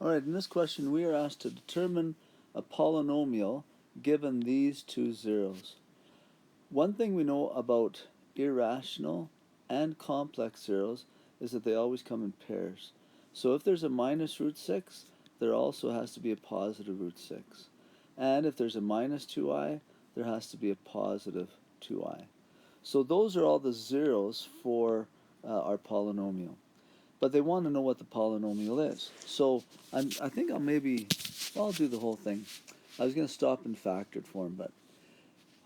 Alright, in this question we are asked to determine a polynomial given these two zeros. One thing we know about irrational and complex zeros is that they always come in pairs. So if there's a minus root 6, there also has to be a positive root 6. And if there's a minus 2i, there has to be a positive 2i. So those are all the zeros for our polynomial. But they want to know what the polynomial is. So I think I'll do the whole thing. I was going to stop in factored form, but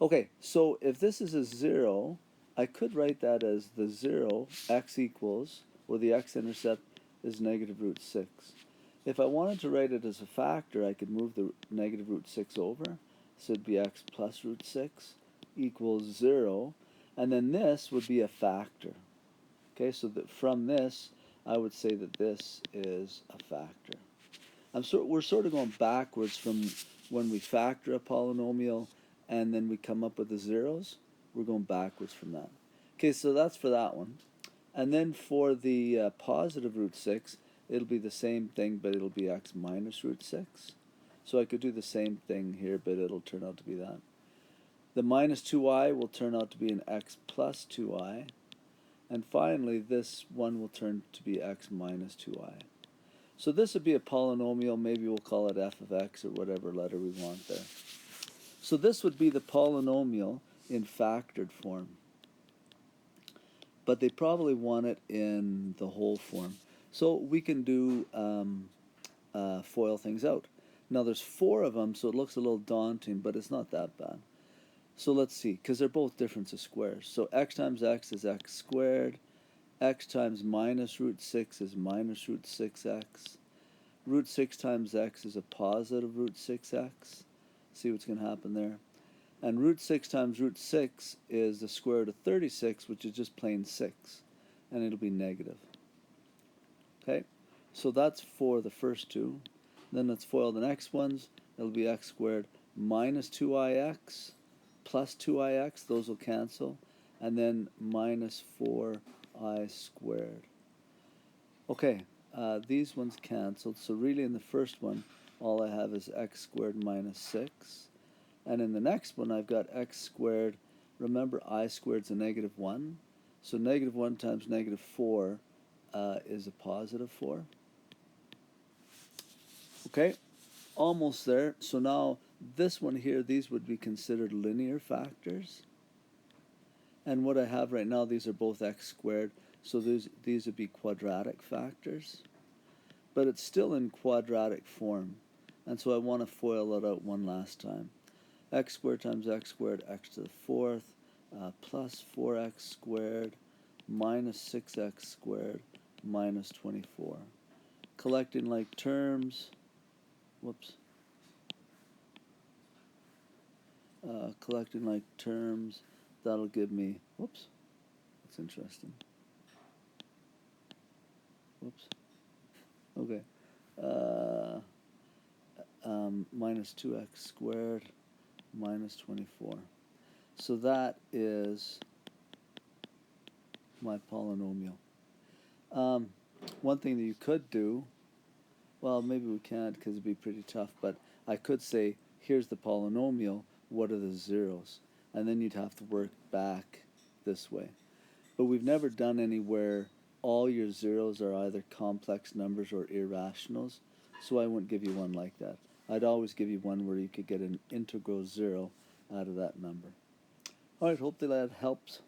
okay, so if this is a 0, I could write that as the 0, x equals, or the x-intercept is negative root 6. If I wanted to write it as a factor, I could move the negative root 6 over, so it'd be x plus root 6 equals 0, and then this would be a factor. Okay, so that from this, I would say that this is a factor. We're sort of going backwards from when we factor a polynomial and then we come up with the zeros. We're going backwards from that. Okay, so that's for that one. And then for the positive root 6, it'll be the same thing, but it'll be x minus root 6. So I could do the same thing here, but it'll turn out to be that. The minus 2i will turn out to be an x plus 2i. And finally, this one will turn to be x minus 2i. So this would be a polynomial. Maybe we'll call it f of x or whatever letter we want there. So this would be the polynomial in factored form. But they probably want it in the whole form. So we can do FOIL things out. Now there's 4 of them, so it looks a little daunting, but it's not that bad. So let's see, because they're both difference of squares. So x times x is x squared. X times minus root 6 is minus root 6x. Root 6 times x is a positive root 6x. See what's going to happen there. And root 6 times root 6 is the square root of 36, which is just plain 6. And it'll be negative. Okay, so that's for the first two. Then let's FOIL the next ones. It'll be x squared minus 2ix plus 2ix. Those will cancel. And then minus 4i squared. Okay, these ones canceled. So really in the first one, all I have is x squared minus 6. And in the next one, I've got x squared. Remember, I squared is a negative 1. So negative 1 times negative 4 is a positive 4. Okay, almost there. So now this one here, these would be considered linear factors. And what I have right now, these are both x squared. So these would be quadratic factors. But it's still in quadratic form. And so I want to FOIL it out one last time. X squared times x squared, x to the 4th, plus 4x squared, minus 6x squared, minus 24. Collecting like terms, collecting like terms, that'll give me, that's interesting. Okay. Minus 2x squared, minus 24. So that is my polynomial. One thing that you could do, well, maybe we can't because it'd be pretty tough, but I could say, here's the polynomial, what are the zeros? And then you'd have to work back this way. But we've never done any where all your zeros are either complex numbers or irrationals, so I wouldn't give you one like that. I'd always give you one where you could get an integral 0 out of that number. Alright, hope that helps.